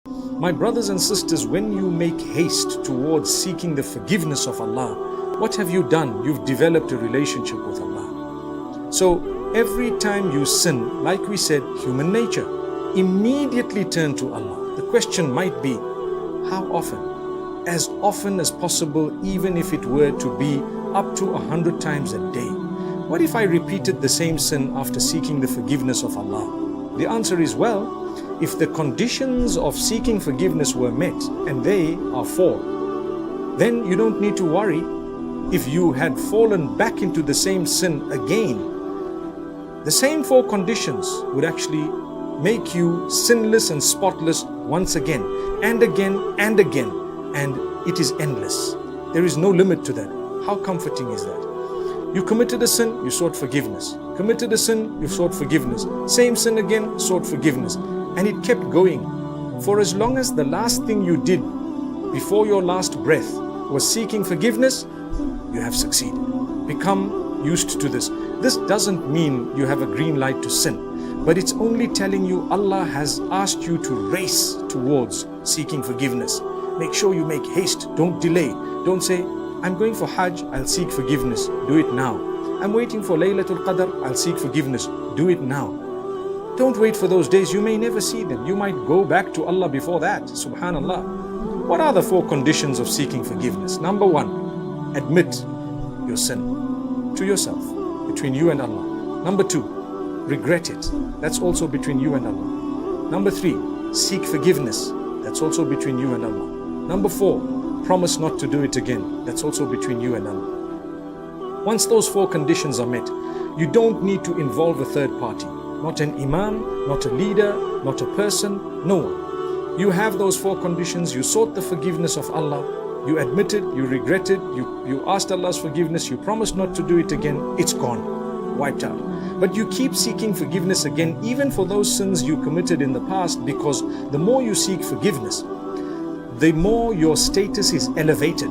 My brothers and sisters, when you make haste towards seeking the forgiveness of Allah, what have you done? You've developed a relationship with Allah. So every time you sin, like we said, human nature, immediately turn to Allah. The question might be, how often? As often as possible, even if it were to be up to 100 times a day. What if I repeated the same sin after seeking the forgiveness of Allah? The answer is, well, if the conditions of seeking forgiveness were met, and they are 4, then you don't need to worry if you had fallen back into the same sin again. The same 4 conditions would actually make you sinless and spotless once again, and again, and again, and it is endless. There is no limit to that. How comforting is that? You committed a sin, you sought forgiveness. Committed a sin, you sought forgiveness. Same sin again, sought forgiveness. And it kept going. For as long as the last thing you did before your last breath was seeking forgiveness, you have succeeded. Become used to this. This doesn't mean you have a green light to sin, but it's only telling you Allah has asked you to race towards seeking forgiveness. Make sure you make haste. Don't delay. Don't say, I'm going for Hajj, I'll seek forgiveness. Do it now. I'm waiting for Laylatul Qadr, I'll seek forgiveness. Do it now. Don't wait for those days. You may never see them. You might go back to Allah before that. Subhanallah. What are the 4 conditions of seeking forgiveness? Number 1, admit your sin to yourself, between you and Allah. Number 2, regret it. That's also between you and Allah. Number 3, seek forgiveness. That's also between you and Allah. Number 4, promise not to do it again. That's also between you and Allah. Once those 4 conditions are met, you don't need to involve a third party. Not an imam, not a leader, not a person, no one. You have those 4 conditions. You sought the forgiveness of Allah. You admitted, you regretted, you asked Allah's forgiveness, you promised not to do it again. It's gone, wiped out. But you keep seeking forgiveness again, even for those sins you committed in the past, because the more you seek forgiveness, the more your status is elevated.